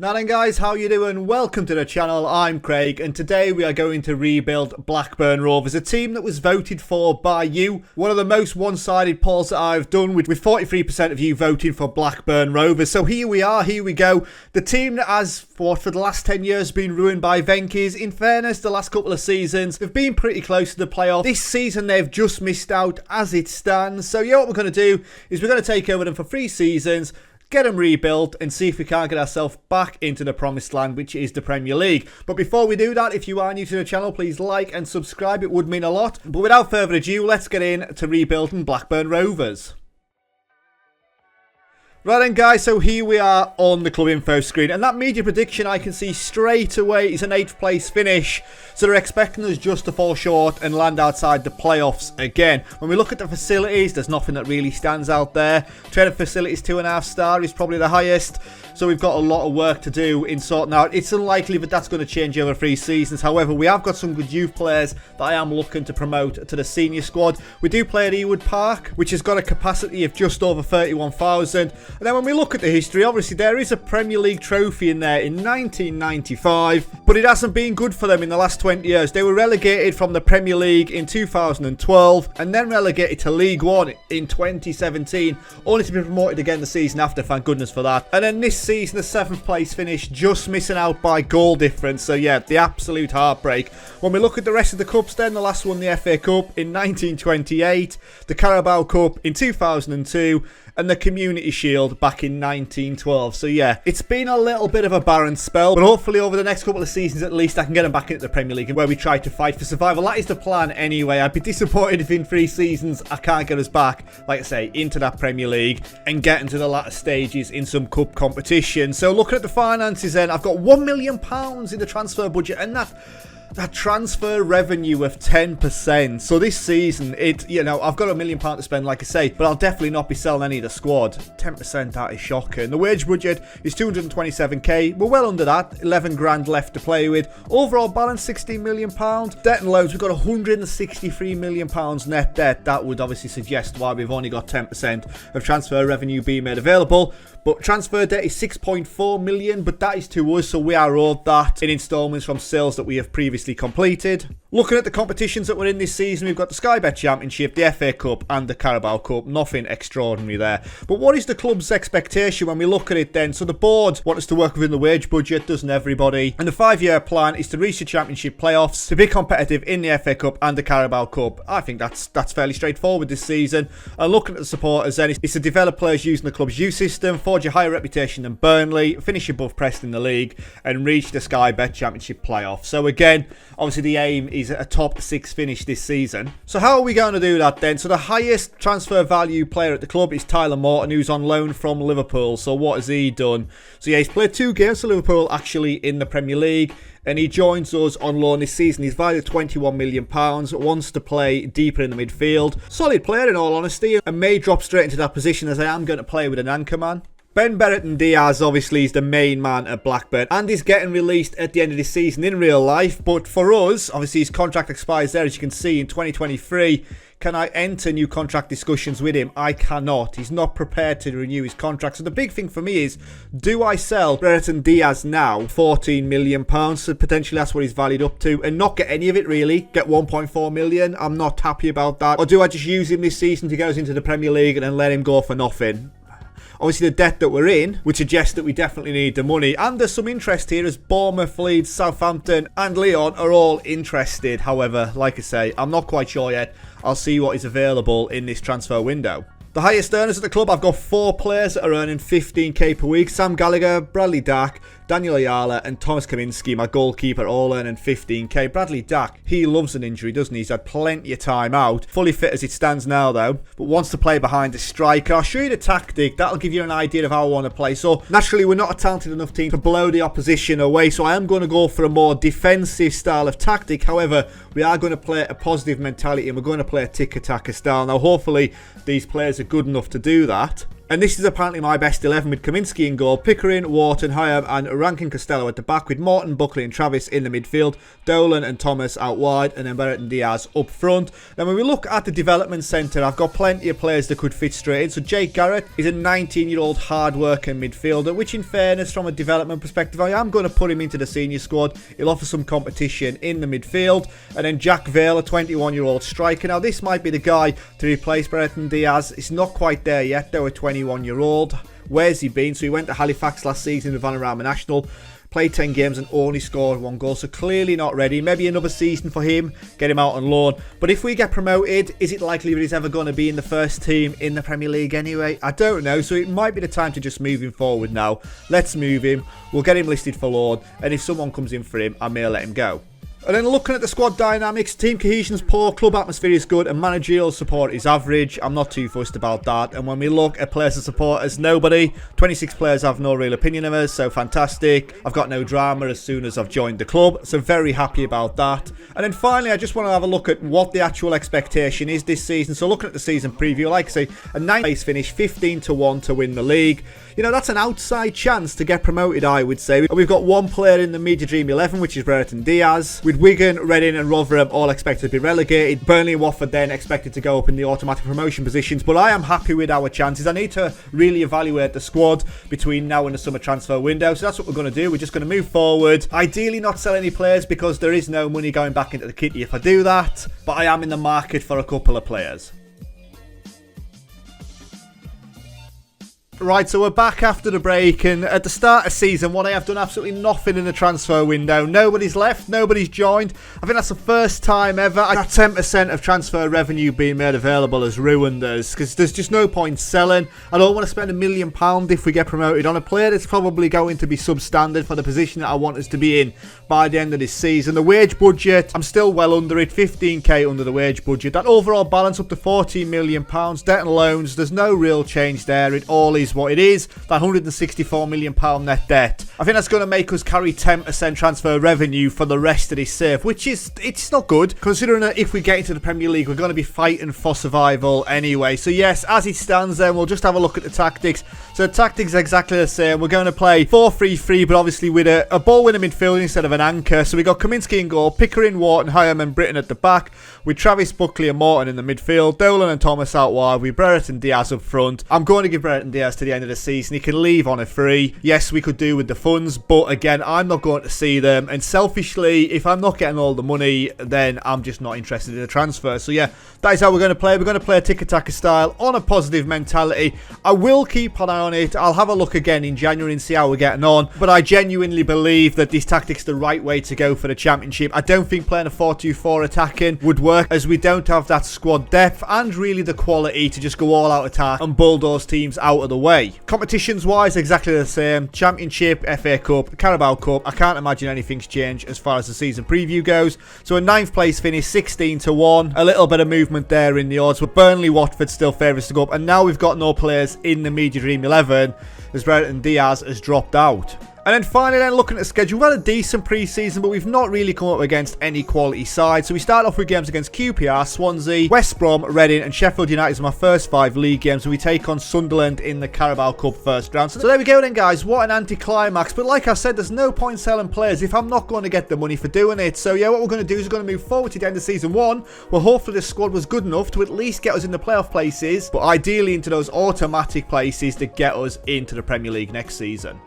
Now then guys, how you doing? Welcome to the channel, I'm Craig, and today we are going to rebuild Blackburn Rovers, a team that was voted for by you. One of the most one-sided polls that I've done, with 43% of you voting for Blackburn Rovers. So here we are, here we go. The team that has, for the last 10 years, been ruined by Venkies. In fairness, the last couple of seasons, they've been pretty close to the playoff. This season, they've just missed out as it stands. So yeah, what we're going to do is we're going to take over them for 3 seasons, get them rebuilt, and see if we can't get ourselves back into the promised land, which is the Premier League. But before we do that, if you are new to the channel, please like and subscribe. It would mean a lot. But without further ado, let's get in to rebuilding Blackburn Rovers. Right then guys, so here we are on the club info screen, and that media prediction I can see straight away is an 8th place finish, so they're expecting us just to fall short and land outside the playoffs again. When we look at the facilities, there's nothing that really stands out there. Training facilities 2.5 star is probably the highest, so we've got a lot of work to do in sorting out. It's unlikely that that's going to change over 3 seasons. However, we have got some good youth players that I am looking to promote to the senior squad. We do play at Ewood Park, which has got a capacity of just over 31,000. And then when we look at the history, obviously there is a Premier League trophy in there in 1995, but it hasn't been good for them in the last 20 years. They were relegated from the Premier League in 2012 and then relegated to League One in 2017, only to be promoted again the season after, thank goodness for that. And then this season, the 7th place finish, just missing out by goal difference. So yeah, the absolute heartbreak. When we look at the rest of the cups then, the last one, the FA Cup in 1928, the Carabao Cup in 2002, and the Community Shield back in 1912. So yeah, it's been a little bit of a barren spell, but hopefully over the next couple of seasons at least I can get them back into the Premier League, where we try to fight for survival. That is the plan anyway. I'd be disappointed if in 3 seasons I can't get us back, like I say, into that Premier League and get into the latter stages in some cup competition. So looking at the finances then, I've got £1 million in the transfer budget, and that transfer revenue of 10%. So this season, I've got £1 million to spend, like I say, but I'll definitely not be selling any of the squad. 10%, that is shocking. The wage budget is 227k. We're well under that. 11 grand left to play with. Overall balance, £16 million. Debt and loans, we've got £163 million net debt. That would obviously suggest why we've only got 10% of transfer revenue being made available. But transfer debt is 6.4 million, but that is to us, so we are owed that in instalments from sales that we have previously completed. Looking at the competitions that we're in this season, we've got the Sky Bet Championship, the FA Cup and the Carabao Cup. Nothing extraordinary there. But what is the club's expectation when we look at it then? So the board want us to work within the wage budget, doesn't everybody? And the 5-year plan is to reach the Championship playoffs, to be competitive in the FA Cup and the Carabao Cup. I think that's fairly straightforward this season. And looking at the supporters then, it's to develop players using the club's youth system, forge a higher reputation than Burnley, finish above Preston in the league, and reach the Sky Bet Championship playoff. So again, obviously the aim is a top 6 finish this season. So how are we going to do that then? So the highest transfer value player at the club is Tyler Morton, who's on loan from Liverpool. So what has he done? So yeah, he's played 2 games for Liverpool actually in the Premier League, and he joins us on loan this season. He's valued at £21 million, wants to play deeper in the midfield. Solid player in all honesty, and may drop straight into that position, as I am going to play with an anchor man. Ben Bertrand Diaz obviously is the main man at Blackburn and is getting released at the end of this season in real life. But for us, obviously his contract expires there, as you can see, in 2023. Can I enter new contract discussions with him? I cannot. He's not prepared to renew his contract. So the big thing for me is, do I sell Bertrand Diaz now? £14 million. So potentially that's what he's valued up to, and not get any of it really. Get 1.4 million. I'm not happy about that. Or do I just use him this season to get us into the Premier League and then let him go for nothing? Obviously the debt that we're in would suggest that we definitely need the money, and there's some interest here as Bournemouth, Leeds, Southampton and Lyon are all interested. However, like I say, I'm not quite sure yet. I'll see what is available in this transfer window. The highest earners at the club, I've got 4 players that are earning 15k per week. Sam Gallagher, Bradley Dack, Daniel Ayala and Thomas Kaminski, my goalkeeper, all earning 15k. Bradley Dack, he loves an injury, doesn't he? He's had plenty of time out. Fully fit as it stands now though, but wants to play behind a striker. I'll show you the tactic. That'll give you an idea of how I want to play. So naturally we're not a talented enough team to blow the opposition away, so I am going to go for a more defensive style of tactic. However, we are going to play a positive mentality and we're going to play a tick-attacker style. Now hopefully these players are good enough to do that. And this is apparently my best 11 with Kaminsky in goal, Pickering, Wharton, Hyam and Rankin Costello at the back, with Morton, Buckley and Travis in the midfield, Dolan and Thomas out wide, and then Barrett and Diaz up front. Now when we look at the development centre, I've got plenty of players that could fit straight in. So Jake Garrett is a 19-year-old hard-working midfielder, which in fairness from a development perspective, I am going to put him into the senior squad. He'll offer some competition in the midfield. And then Jack Vale, a 21-year-old striker. Now this might be the guy to replace Barrett and Diaz. It's not quite there yet though, a 21-year-old. Where's he been? So he went to Halifax last season with Vanarama National, played 10 games and only scored 1 goal, so clearly not ready. Maybe another season for him, get him out on loan. But if we get promoted, is it likely that he's ever going to be in the first team in the Premier League anyway? I don't know, so it might be the time to just move him forward now. Let's move him, we'll get him listed for loan, and if someone comes in for him, I may let him go. And then looking at the squad dynamics, team cohesion's poor, club atmosphere is good, and managerial support is average. I'm not too fussed about that. And when we look at players to support as nobody, 26 players have no real opinion of us, so fantastic. I've got no drama as soon as I've joined the club, so very happy about that. And then finally, I just want to have a look at what the actual expectation is this season. So looking at the season preview, like I say, a 9th place finish, 15-1 to win the league. You know, that's an outside chance to get promoted, I would say. We've got one player in the Media Dream 11, which is Brereton Diaz. With Wigan, Reading and Rotherham all expected to be relegated. Burnley and Watford then expected to go up in the automatic promotion positions. But I am happy with our chances. I need to really evaluate the squad between now and the summer transfer window. So that's what we're going to do. We're just going to move forward. Ideally not sell any players because there is no money going back into the kitty if I do that. But I am in the market for a couple of players. Right, so we're back after the break, and at the start of season 1 I have done absolutely nothing in the transfer window. Nobody's left, nobody's joined. I think that's the first time ever. That 10% of transfer revenue being made available has ruined us, because there's just no point selling. I don't want to spend £1 million if we get promoted on a player that's probably going to be substandard for the position that I want us to be in by the end of this season. The wage budget, I'm still well under it, 15k under the wage budget. That overall balance up to £14 million. Debt and loans, there's no real change there. It all is what it is, that £164 million net debt. I think that's going to make us carry 10% transfer revenue for the rest of this save, which is, it's not good, considering that if we get into the Premier League, we're going to be fighting for survival anyway. So yes, as it stands then, we'll just have a look at the tactics. So the tactics are exactly the same. We're going to play 4-3-3, but obviously with a ball winner midfield instead of an anchor. So we got Kaminsky in goal, Pickering, Wharton, Hyam and Britton at the back, with Travis, Buckley and Morton in the midfield, Dolan and Thomas out wide, with Brereton Diaz up front. I'm going to give Brereton Diaz to the end of the season. He can leave on a free. Yes, we could do with the funds, but again, I'm not going to see them. And selfishly, if I'm not getting all the money, then I'm just not interested in a transfer. So yeah, that is how we're going to play. We're going to play a tiki-taka style on a positive mentality. I will keep an eye on it. I'll have a look again in January and see how we're getting on. But I genuinely believe that this tactic's the right way to go for the championship. I don't think playing a 4-2-4 attacking would work, as we don't have that squad depth and really the quality to just go all out attack and bulldoze teams out of the way. Competitions wise, exactly the same. Championship, FA Cup, Carabao Cup. I can't imagine anything's changed as far as the season preview goes. So a 9th place finish, 16-1. A little bit of movement there in the odds, but Burnley, Watford still favourites to go up. And now we've got no players in the Media Dream 11 as Brereton Diaz has dropped out. And then finally, then looking at the schedule, we've had a decent pre-season, but we've not really come up against any quality sides. So we start off with games against QPR, Swansea, West Brom, Reading and Sheffield United are my first 5 league games. And we take on Sunderland in the Carabao Cup first round. So there we go then, guys. What an anticlimax. But like I said, there's no point selling players if I'm not going to get the money for doing it. So yeah, what we're going to do is we're going to move forward to the end of season 1. Well, hopefully the squad was good enough to at least get us in the playoff places, but ideally into those automatic places to get us into the Premier League next season.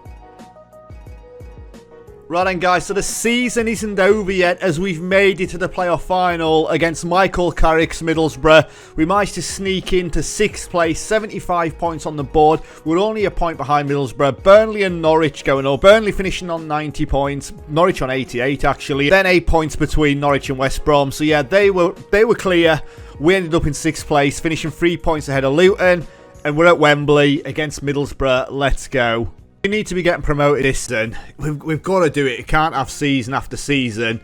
Right then, guys, so the season isn't over yet as we've made it to the playoff final against Michael Carrick's Middlesbrough. We managed to sneak into 6th place, 75 points on the board. We're only a point behind Middlesbrough. Burnley and Norwich going up. Burnley finishing on 90 points, Norwich on 88 actually. Then 8 points between Norwich and West Brom. So yeah, they were clear. We ended up in 6th place, finishing 3 points ahead of Luton. And we're at Wembley against Middlesbrough. Let's go. We need to be getting promoted this season. We've got to do it. It can't have season after season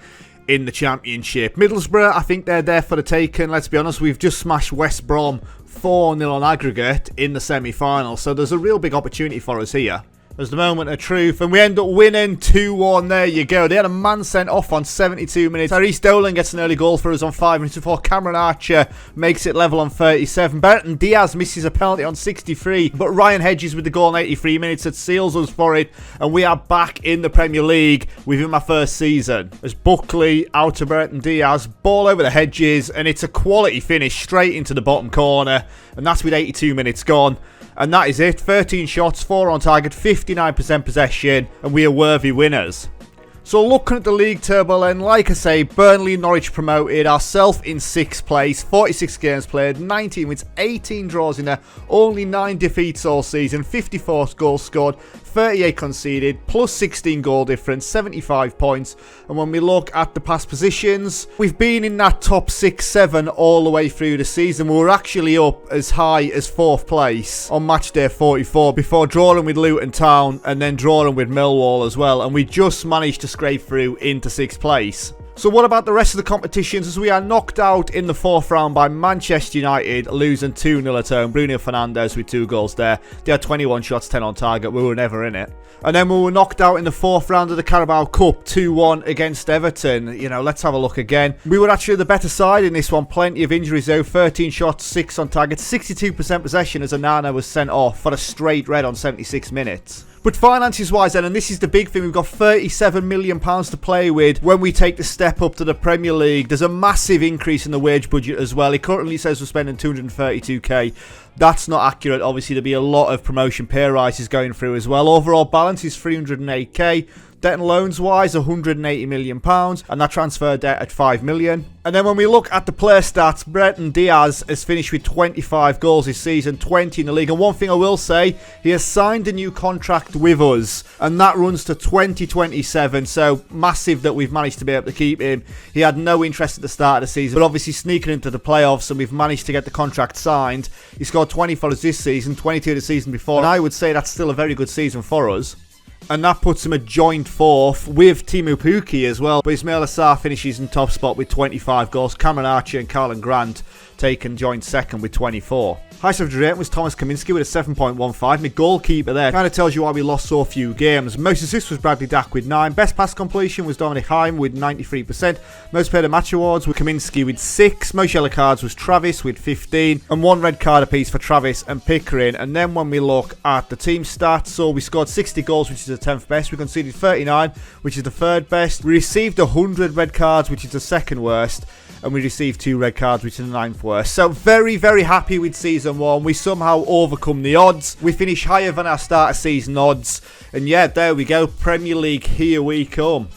in the Championship. Middlesbrough, I think they're there for the taking. Let's be honest, we've just smashed West Brom 4-0 on aggregate in the semi-final. So there's a real big opportunity for us here. As the moment of truth, and we end up winning 2-1. There you go. They had a man sent off on 72 minutes. Tyrese Dolan gets an early goal for us on 5 minutes before Cameron Archer makes it level on 37. Bertrand Diaz misses a penalty on 63, but Ryan Hedges with the goal in 83 minutes that seals us for it, and we are back in the Premier League within my first season. As Buckley out to Bertrand Diaz, ball over the Hedges, and it's a quality finish straight into the bottom corner, and that's with 82 minutes gone. And that is it. 13 shots, 4 on target, 59% possession, and we are worthy winners. So looking at the league table, and like I say, Burnley and Norwich promoted, ourselves in 6th place, 46 games played, 19 wins, 18 draws in there, only 9 defeats all season, 54 goals scored, 38 conceded, plus 16 goal difference, 75 points. And when we look at the past positions, we've been in that top 6-7 all the way through the season. We were actually up as high as 4th place on match day 44 before drawing with Luton Town and then drawing with Millwall as well. And we just managed to scrape through into 6th place. So what about the rest of the competitions, as we are knocked out in the 4th round by Manchester United, losing 2-0 at home. Bruno Fernandes with 2 goals there. They had 21 shots, 10 on target. We were never in it. And then we were knocked out in the 4th round of the Carabao Cup, 2-1 against Everton. You know, let's have a look again. We were actually the better side in this one. Plenty of injuries though. 13 shots, 6 on target. 62% possession as Onana was sent off for a straight red on 76 minutes. But finances wise then, and this is the big thing, we've got £37 million to play with when we take the step up to the Premier League. There's a massive increase in the wage budget as well. It currently says we're spending 232k. That's not accurate. Obviously, there'll be a lot of promotion pay rises going through as well. Overall balance is 308k. Debt and loans wise, £180 million, and that transfer debt at 5 million. And then when we look at the player stats, Bertrand Diaz has finished with 25 goals this season, 20 in the league. And one thing I will say, he has signed a new contract with us, and that runs to 2027. So massive that we've managed to be able to keep him. He had no interest at the start of the season, but obviously sneaking into the playoffs, and we've managed to get the contract signed. He scored 20 for us this season, 22 the season before, and I would say that's still a very good season for us. And that puts him a joint 4th with Teemu Pukki as well. But Ismail Assar finishes in top spot with 25 goals. Cameron Archer and Carlin Grant taken joint 2nd with 24. Highest of the rating was Thomas Kaminski with a 7.15. My goalkeeper there kind of tells you why we lost so few games. Most assists was Bradley Dack with 9. Best pass completion was Dominic Heim with 93%. Most player of match awards were Kaminski with 6. Most yellow cards was Travis with 15. And 1 red card apiece for Travis and Pickering. And then when we look at the team stats, so we scored 60 goals, which is the 10th best. We conceded 39, which is the 3rd best. We received 100 red cards, which is the 2nd worst. And we received 2 red cards, which is the 9th worst. So very, very happy with season 1. We somehow overcome the odds. We finish higher than our start of season odds. And yeah, there we go. Premier League, here we come.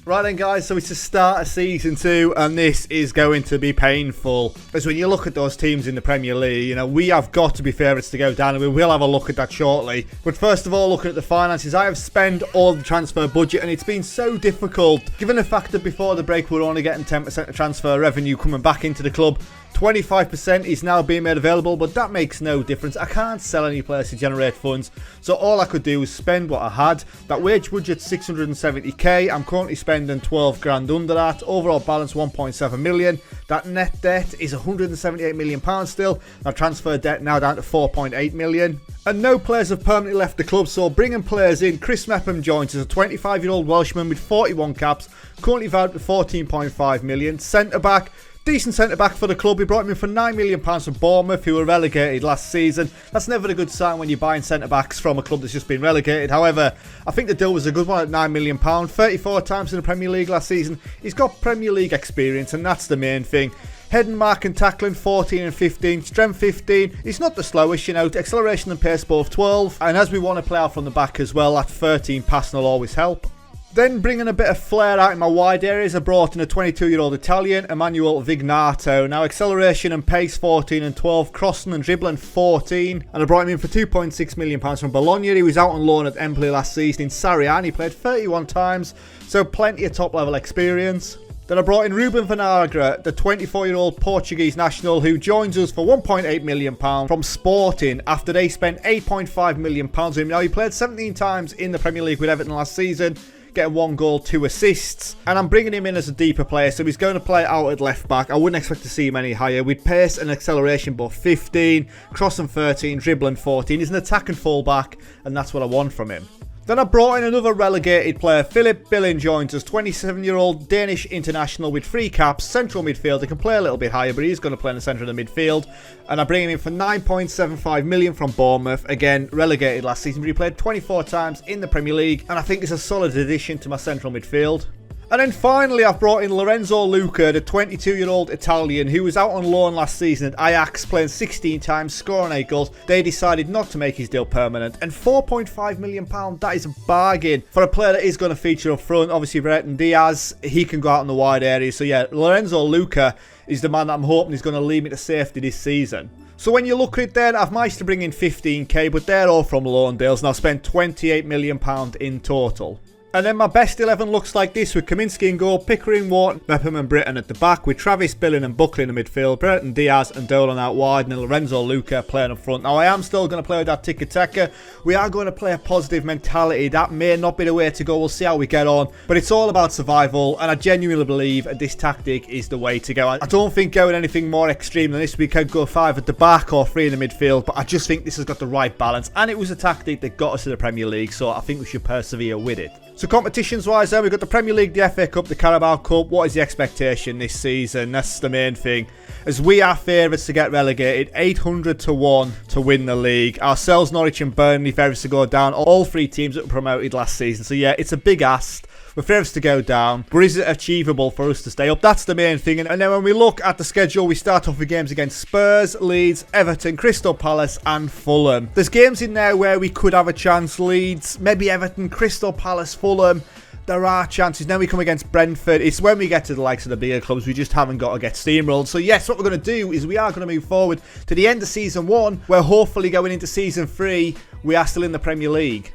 Right then guys, so it's the start of season 2 and this is going to be painful. As when you look at those teams in the Premier League, you know, we have got to be favourites to go down and we will have a look at that shortly. But first of all, looking at the finances, I have spent all the transfer budget and it's been so difficult. Given the fact that before the break we were only getting 10% of transfer revenue coming back into the club, 25% is now being made available, but that makes no difference. I can't sell any players to generate funds, so all I could do was spend what I had. That wage budget's 670k. I'm currently spending 12 grand under that. Overall balance 1.7 million. That net debt is 178 million pounds still. That transfer debt now down to 4.8 million. And no players have permanently left the club, so bringing players in. Chris Mepham joins as a 25-year-old Welshman with 41 caps, currently valued at 14.5 million. Centre back. Decent centre-back for the club. We brought him in for £9 million from Bournemouth, who were relegated last season. That's never a good sign when you're buying centre-backs from a club that's just been relegated. However, I think the deal was a good one at £9 million. 34 times in the Premier League last season. He's got Premier League experience, and that's the main thing. Heading, mark and tackling 14 and 15, strength 15. He's not the slowest, you know, acceleration and pace both 12. And as we want to play out from the back as well, that 13 passing will always help. Then bringing a bit of flair out in my wide areas, I brought in a 22-year-old Italian, Emanuele Vignato. Now acceleration and pace 14 and 12, crossing and dribbling 14. And I brought him in for £2.6 million from Bologna. He was out on loan at Empoli last season in Serie A and he played 31 times, so plenty of top-level experience. Then I brought in Ruben Vinagre, the 24-year-old Portuguese national who joins us for £1.8 million from Sporting after they spent £8.5 million with him. Now he played 17 times in the Premier League with Everton last season. getting 1 goal, 2 assists. And I'm bringing him in as a deeper player, so he's going to play out at left back. I wouldn't expect to see him any higher. With pace and acceleration both 15, crossing 13, dribbling 14. He's an attacking fullback, and that's what I want from him. Then I brought in another relegated player. Philip Billing joins us, 27-year-old Danish international with 3 caps, central midfielder, can play a little bit higher, but he's going to play in the centre of the midfield. And I bring him in for 9.75 million from Bournemouth. Again, relegated last season, but he played 24 times in the Premier League, and I think it's a solid addition to my central midfield. And then finally, I've brought in Lorenzo Luca, the 22-year-old Italian who was out on loan last season at Ajax, playing 16 times, scoring 8 goals. They decided not to make his deal permanent. And £4.5 million, that is a bargain for a player that is going to feature up front. Obviously, Brereton Diaz, he can go out in the wide areas. So yeah, Lorenzo Luca is the man that I'm hoping is going to lead me to safety this season. So when you look at it then, I've managed to bring in 15k, but they're all from loan deals, and I've spent £28 million in total. And then my best 11 looks like this, with Kaminsky in goal, Pickering, Wharton, Mepham and Britton at the back, with Travis, Billing and Buckley in the midfield, Brereton Diaz and Dolan out wide, and Lorenzo Luca playing up front. Now I am still going to play with that tiki-taka. We are going to play a positive mentality. That may not be the way to go. We'll see how we get on. But it's all about survival, and I genuinely believe this tactic is the way to go. I don't think going anything more extreme than this. We could go 5 at the back or 3 in the midfield, but I just think this has got the right balance. And it was a tactic that got us to the Premier League, so I think we should persevere with it. So competitions wise then, we've got the Premier League, the FA Cup, the Carabao Cup. What is the expectation this season? That's the main thing. As we are favourites to get relegated, 800 to 1 to win the league. Ourselves, Norwich and Burnley favourites to go down. All 3 teams that were promoted last season. So yeah, it's a big ask. We're favourites to go down, but is it achievable for us to stay up? That's the main thing. And then when we look at the schedule, we start off with games against Spurs, Leeds, Everton, Crystal Palace and Fulham. There's games in there where we could have a chance. Leeds, maybe Everton, Crystal Palace, Fulham. There are chances. Then we come against Brentford. It's when we get to the likes of the bigger clubs, we just haven't got to get steamrolled. So yes, what we're going to do is we are going to move forward to the end of Season 1, where hopefully going into Season 3, we are still in the Premier League.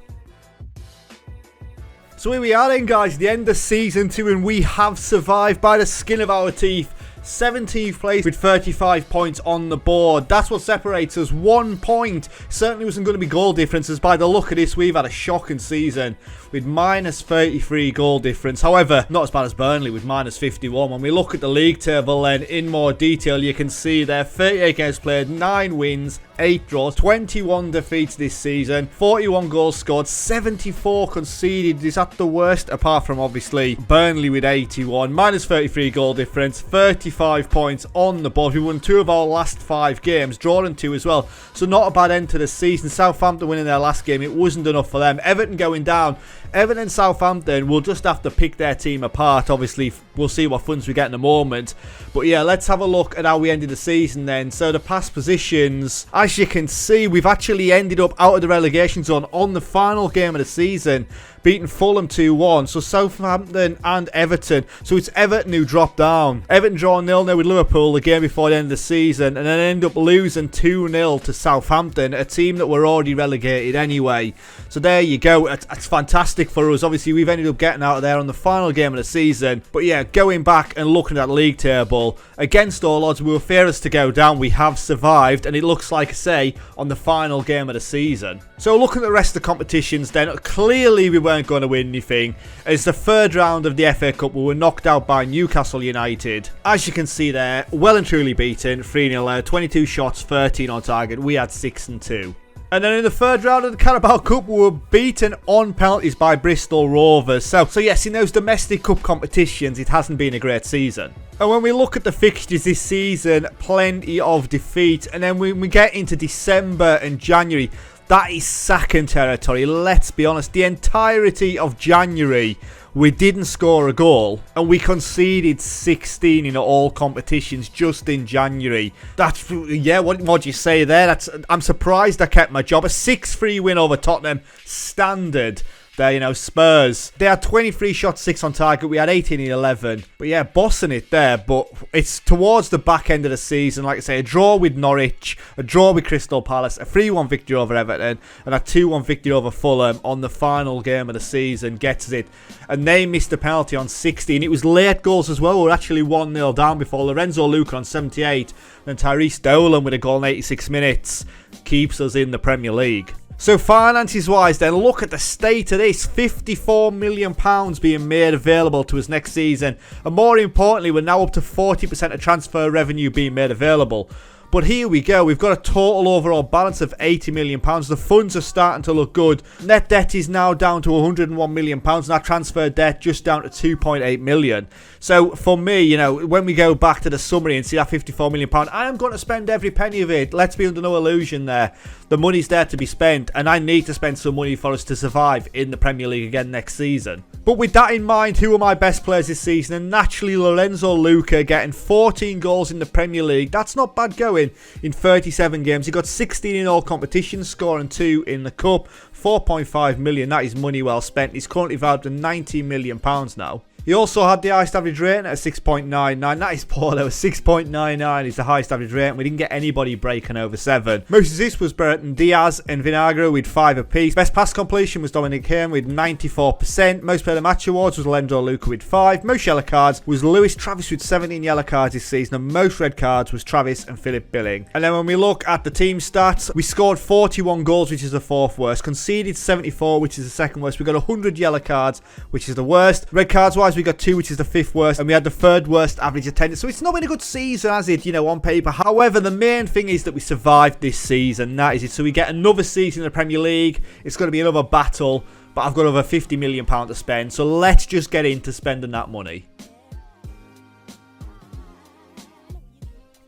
So here we are then, guys, the end of Season 2, and we have survived by the skin of our teeth. 17th place with 35 points on the board. That's what separates us. 1 point. Certainly wasn't going to be goal differences. By the look of this, we've had a shocking season with minus 33 goal difference. However, not as bad as Burnley with minus 51. When we look at the league table then in more detail, you can see there 38 games played, 9 wins, 8 draws, 21 defeats this season, 41 goals scored, 74 conceded. Is that the worst? Apart from obviously Burnley with 81, minus 33 goal difference, 35 points on the board. We won 2 of our last 5 games, drawing 2 as well. So not a bad end to the season. Southampton winning their last game, it wasn't enough for them. Everton going down. Everton and Southampton will just have to pick their team apart. Obviously, we'll see what funds we get in a moment. But yeah, let's have a look at how we ended the season then. So the past positions, as you can see, we've actually ended up out of the relegation zone on the final game of the season, beating Fulham 2-1. So Southampton and Everton. So it's Everton who dropped down. Everton draw 0-0 with Liverpool the game before the end of the season, and then end up losing 2-0 to Southampton, a team that were already relegated anyway. So there you go. It's fantastic for us. Obviously, we've ended up getting out of there on the final game of the season. But yeah, going back and looking at that league table, against all odds, we were favourites to go down. We have survived, and it looks like I say on the final game of the season. So looking at the rest of the competitions then, clearly we weren't going to win anything. As the third round of the FA Cup, we were knocked out by Newcastle United. As you can see there, well and truly beaten, 3-0, 22 shots, 13 on target. We had 6 and 2. And then in the third round of the Carabao Cup, we were beaten on penalties by Bristol Rovers. So yes, in those domestic cup competitions, it hasn't been a great season. And when we look at the fixtures this season, plenty of defeat. And then when we get into December and January, that is second territory. Let's be honest, the entirety of January, we didn't score a goal, and we conceded 16 in all competitions just in January. That's, yeah, what do you say there? I'm surprised I kept my job. A 6-3 win over Tottenham, standard. There, you know, Spurs, they had 23 shots, 6 on target. We had 18 in 11. But yeah, bossing it there. But it's towards the back end of the season. Like I say, a draw with Norwich, a draw with Crystal Palace, a 3-1 victory over Everton, and a 2-1 victory over Fulham on the final game of the season gets it. And they missed a penalty on 16. It was late goals as well. We were actually 1-0 down before Lorenzo Luca on 78. And Tyrese Dolan with a goal in 86 minutes keeps us in the Premier League. So finances wise then, look at the state of this. £54 million being made available to us next season. And more importantly, we're now up to 40% of transfer revenue being made available. But here we go, we've got a total overall balance of £80 million. The funds are starting to look good. Net debt is now down to £101 million, and our transfer debt just down to £2.8 million. So for me, you know, when we go back to the summary and see that £54 million, I am going to spend every penny of it. Let's be under no illusion there. The money's there to be spent, and I need to spend some money for us to survive in the Premier League again next season. But with that in mind, who are my best players this season? And naturally, Lorenzo Luca getting 14 goals in the Premier League. That's not bad going in 37 games. He got 16 in all competitions, scoring 2 in the Cup. 4.5 million, that is money well spent. He's currently valued at £19 million now. He also had the highest average rating at 6.99. That is poor though. 6.99 is the highest average rating. We didn't get anybody breaking over 7. Most assist was Brereton Diaz and Vinagre with 5 apiece. Best pass completion was Dominic Hearn with 94%. Most player of the match awards was Lorenzo Luca with 5. Most yellow cards was Lewis Travis with 17 yellow cards this season. And most red cards was Travis and Philip Billing. And then when we look at the team stats, we scored 41 goals, which is the 4th worst. Conceded 74, which is the 2nd worst. We got 100 yellow cards, which is the worst. Red cards wise, we got 2, which is the 5th worst, and we had the 3rd worst average attendance. So it's not been a good season, has it, you know, on paper. However, the main thing is that we survived this season. That is it. So we get another season in the Premier League. It's going to be another battle, but I've got over £50 million to spend. So let's just get into spending that money.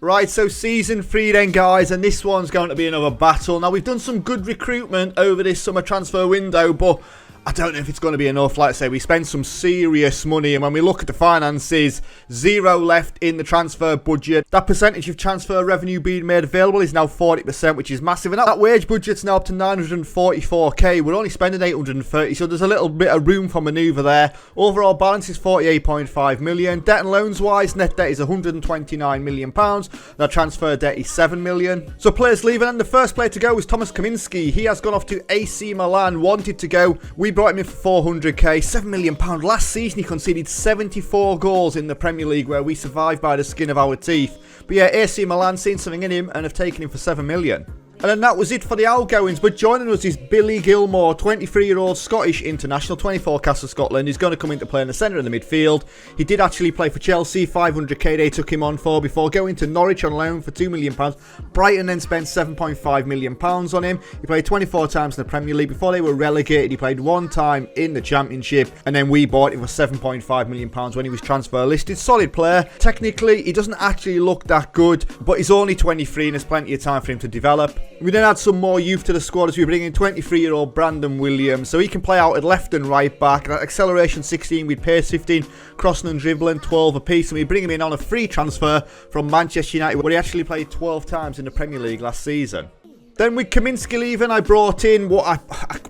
Right, so season 3 then, guys, and this one's going to be another battle. Now, we've done some good recruitment over this summer transfer window, but I don't know if it's going to be enough. Like I say, we spent some serious money, and when we look at the finances, 0 left in the transfer budget. That percentage of transfer revenue being made available is now 40%, which is massive, and that wage budget's now up to 944k. We're only spending 830, so there's a little bit of room for manoeuvre there. Overall balance is 48.5 million. Debt and loans wise, net debt is 129 million pounds. Now transfer debt is 7 million. So players leaving, and the first player to go was Thomas Kaminski. He has gone off to AC Milan, wanted to go. We brought him in for 400k, £7 million. Last season he conceded 74 goals in the Premier League, where we survived by the skin of our teeth. But yeah, AC Milan seen something in him and have taken him for 7 million. And then that was it for the outgoings. But joining us is Billy Gilmore, 23-year-old Scottish international, 24 Castle Scotland. He's going to come into play in the centre of the midfield. He did actually play for Chelsea, 500k they took him on for before going to Norwich on loan for £2 million. Brighton then spent £7.5 million on him. He played 24 times in the Premier League. Before they were relegated, he played 1 time in the Championship. And then we bought him for £7.5 million when he was transfer listed. Solid player. Technically, he doesn't actually look that good, but he's only 23 and there's plenty of time for him to develop. We then add some more youth to the squad as we bring in 23-year-old Brandon Williams, so he can play out at left and right back. And at acceleration 16 with pace 15, crossing and dribbling 12 apiece, and we bring him in on a free transfer from Manchester United, where he actually played 12 times in the Premier League last season. Then with Kaminski leaving, I brought in what I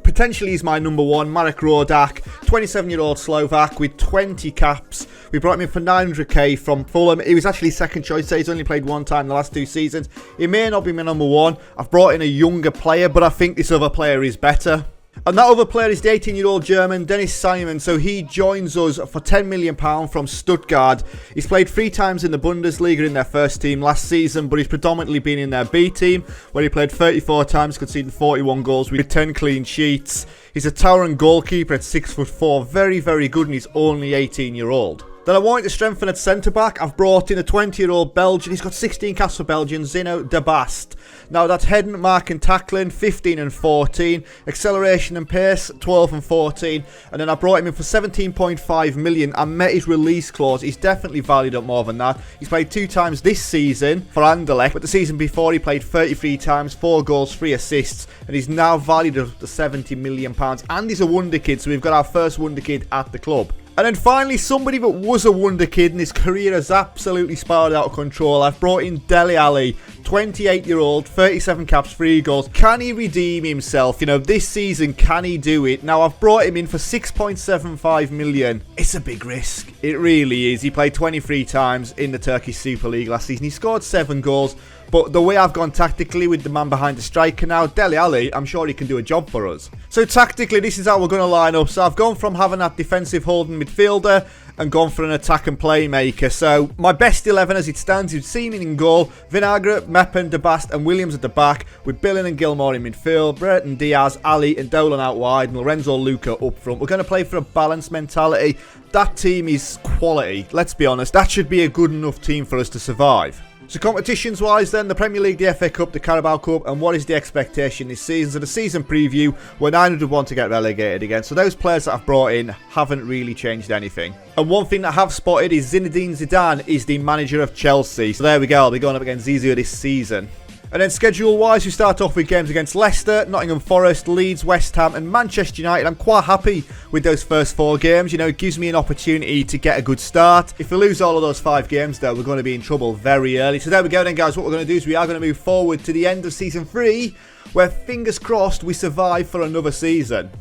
potentially is my number 1, Marek Rodak, 27-year-old Slovak with 20 caps. We brought him in for 900k from Fulham. He was actually second choice, so he's only played 1 time in the last 2 seasons. He may not be my number 1. I've brought in a younger player, but I think this other player is better. And that other player is the 18-year-old German Dennis Simon, so he joins us for £10 million from Stuttgart. He's played 3 times in the Bundesliga in their first team last season, but he's predominantly been in their B team, where he played 34 times, conceding 41 goals with 10 clean sheets. He's a towering goalkeeper at 6'4", very, very good, and he's only 18-year-old. Then I wanted to strengthen at centre-back. I've brought in a 20-year-old Belgian. He's got 16 caps for Belgian, Zino de Bast. Now that's heading, mark and tackling, 15 and 14. Acceleration and pace, 12 and 14. And then I brought him in for 17.5 million. I met his release clause. He's definitely valued at more than that. He's played 2 times this season for Anderlecht, but the season before he played 33 times, 4 goals, 3 assists. And he's now valued at the £70 million. And he's a wonder kid, so we've got our first wonder kid at the club. And then finally, somebody that was a wonder kid and his career has absolutely spiraled out of control. I've brought in Dele Alli, 28-year-old, 37 caps, 3 goals. Can he redeem himself? You know, this season, can he do it? Now, I've brought him in for 6.75 million. It's a big risk. It really is. He played 23 times in the Turkish Super League last season. He scored 7 goals. but the way I've gone tactically with the man behind the striker now, Dele Alli, I'm sure he can do a job for us. So tactically, this is how we're going to line up. So I've gone from having that defensive holding midfielder and gone for an attack and playmaker. So my best 11 as it stands is Seaman in goal, Vinagre, Meppen, De Bast and Williams at the back, with Billen and Gilmore in midfield, Brereton, Diaz, Ali and Dolan out wide, and Lorenzo Luca up front. We're going to play for a balanced mentality. That team is quality, let's be honest. That should be a good enough team for us to survive. So competitions wise then, the Premier League, the FA Cup, the Carabao Cup, and what is the expectation this season? So the season preview, we're 901 to get relegated again. So those players that I've brought in haven't really changed anything. And one thing that I have spotted is Zinedine Zidane is the manager of Chelsea. So there we go, I'll be going up against Zizou this season. And then schedule-wise, we start off with games against Leicester, Nottingham Forest, Leeds, West Ham and Manchester United. I'm quite happy with those first 4 games. You know, it gives me an opportunity to get a good start. If we lose all of those 5 games, though, we're going to be in trouble very early. So there we go then, guys. What we're going to do is we are going to move forward to the end of Season 3, where, fingers crossed, we survive for another season.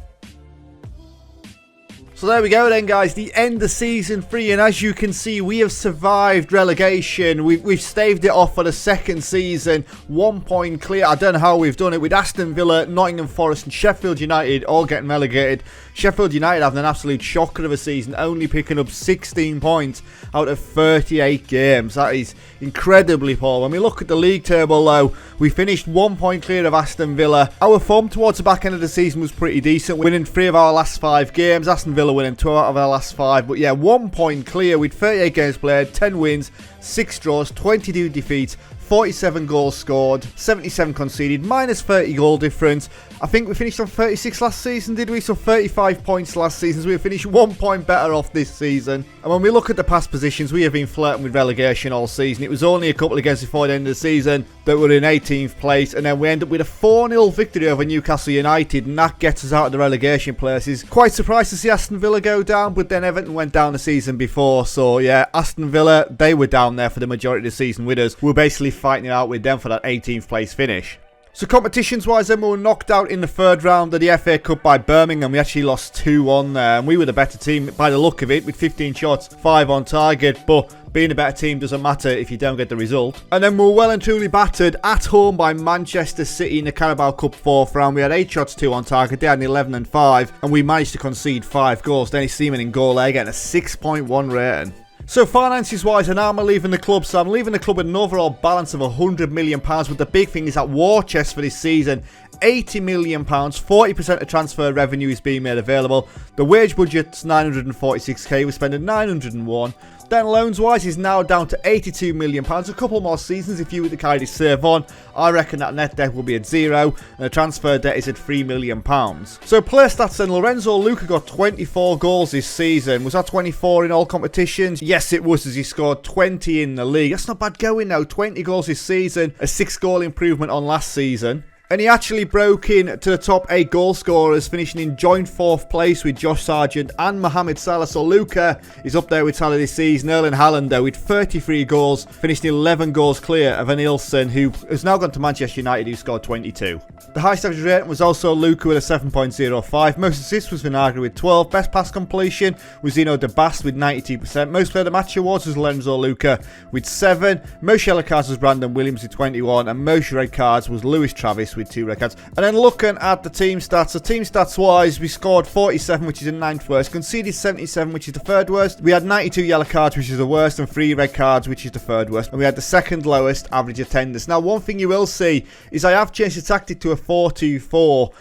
So there we go then, guys, the end of Season 3, and as you can see, we have survived relegation. We've staved it off for the second season, 1 point clear. I don't know how we've done it, with Aston Villa, Nottingham Forest and Sheffield United all getting relegated. Sheffield United having an absolute shocker of a season, only picking up 16 points out of 38 games. That is incredibly poor. When we look at the league table, though, we finished 1 point clear of Aston Villa. Our form towards the back end of the season was pretty decent, winning 3 of our last 5 games. Aston Villa winning 2 out of our last 5. But yeah, 1 point clear with 38 games played, 10 wins, 6 draws, 22 defeats, 47 goals scored, 77 conceded, minus 30 goal difference. I think we finished on 36 last season, did we? So 35 points last season, so we finished 1 point better off this season. And when we look at the past positions, we have been flirting with relegation all season. It was only a couple of games before the end of the season that we're in 18th place, and then we end up with a 4-0 victory over Newcastle United, and that gets us out of the relegation places. Quite surprised to see Aston Villa go down, but then Everton went down the season before, so yeah, Aston Villa, they were down there for the majority of the season with us. We were basically fighting it out with them for that 18th place finish. So competitions wise then, we were knocked out in the 3rd round of the FA Cup by Birmingham. We actually lost 2-1 there, and we were the better team by the look of it, with 15 shots, 5 on target, but being a better team doesn't matter if you don't get the result. And then we were well and truly battered at home by Manchester City in the Carabao Cup 4th round. We had 8 shots, 2 on target. They had an 11 and 5, and we managed to concede 5 goals. Dennis Seaman in goal there, getting a 6.1 rating. So finances wise, and I'm leaving the club, so I'm leaving the club with an overall balance of £100 million, but the big thing is that war chest for this season, £80 million, 40% of transfer revenue is being made available. The wage budget's 946k, we're spending 901. Then loans wise is now down to £82 million. A couple more seasons if you were to carry this serve on. I reckon that net debt will be at 0 and the transfer debt is at £3 million. So player stats then, Lorenzo Luca got 24 goals this season. Was that 24 in all competitions? Yes, it was, as he scored 20 in the league. That's not bad going now. 20 goals this season, a 6-goal improvement on last season. And he actually broke in to the top 8 goal scorers, finishing in joint 4th place with Josh Sargent and Mohamed Salah. So Luca is up there with Salah this season. Erling Haaland, though, with 33 goals, finished 11 goals clear of Nilsson, who has now gone to Manchester United, who scored 22. The highest average rating was also Luca with a 7.05. Most assists was Vinagre with 12. Best pass completion was Zeno De Bast with 92%. Most player of the match awards was Lorenzo Luca with 7. Most yellow cards was Brandon Williams with 21. And most red cards was Lewis Travis with 2 red cards. And then looking at the team stats, so team stats wise, we scored 47, which is the 9th worst. Conceded 77, which is the 3rd worst. We had 92 yellow cards, which is the worst. And 3 red cards, which is the 3rd worst. And we had the 2nd lowest average attendance. Now, one thing you will see is I have changed the tactic to a 4-2-4.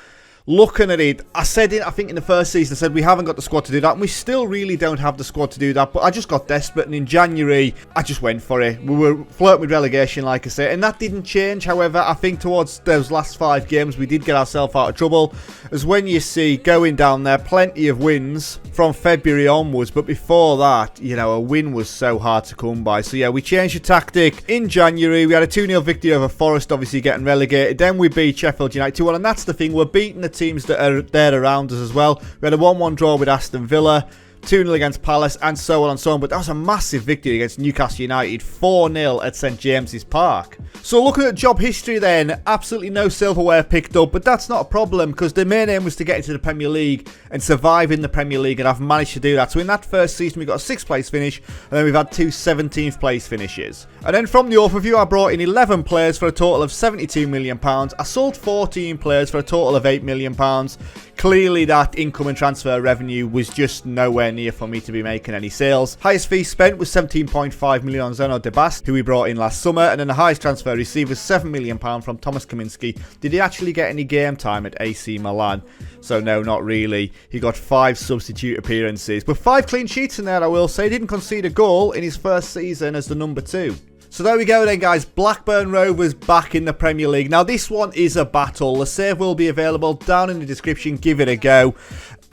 Looking at it, I said it, I think in the first season, I said we haven't got the squad to do that, and we still really don't have the squad to do that, but I just got desperate, and in January, I just went for it. We were flirting with relegation, like I say, and that didn't change. However, I think towards those last 5 games, we did get ourselves out of trouble, as when you see going down there, plenty of wins from February onwards, but before that, you know, a win was so hard to come by. So yeah, we changed the tactic in January. We had a 2-0 victory over Forest, obviously getting relegated. Then we beat Sheffield United 2-1, and that's the thing, we're beating the teams that are there around us as well. We had a 1-1 draw with Aston Villa, 2-0 against Palace, and so on and so on. But that was a massive victory against Newcastle United, 4-0 at St James's Park. So looking at job history then, absolutely no silverware picked up, but that's not a problem because the main aim was to get into the Premier League and survive in the Premier League, and I've managed to do that. So in that first season we got a 6th place finish, and then we've had 2 17th place finishes. And then from the overview I brought in 11 players for a total of £72 million. I sold 14 players for a total of £8 million. Clearly that income and transfer revenue was just nowhere near for me to be making any sales. Highest fee spent was £17.5 million on Zeno Debast, who we brought in last summer, and then the highest transfer received was £7 million from Thomas Kaminski. Did he actually get any game time at AC Milan? So no, not really. He got 5 substitute appearances, but 5 clean sheets in there, I will say. He didn't concede a goal in his first season as the number 2. So there we go then, guys. Blackburn Rovers back in the Premier League. Now this one is a battle. The save will be available down in the description. Give it a go.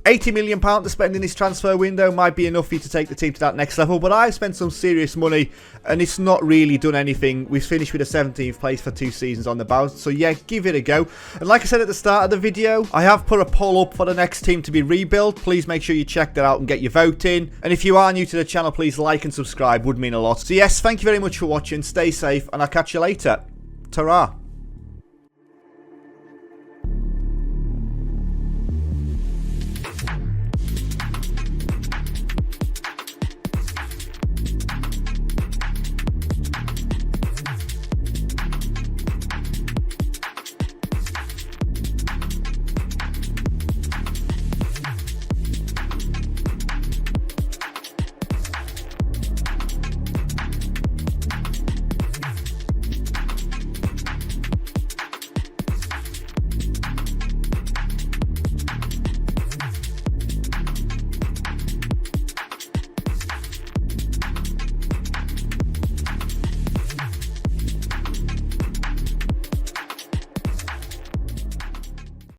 £80 million to spend in this transfer window might be enough for you to take the team to that next level, but I've spent some serious money and it's not really done anything. We've finished with a 17th place for 2 seasons on the bounce, so yeah, give it a go. And like I said at the start of the video, I have put a poll up for the next team to be rebuilt. Please make sure you check that out and get your vote in. And if you are new to the channel, please like and subscribe, would mean a lot. So yes, thank you very much for watching, stay safe, and I'll catch you later. Ta-ra.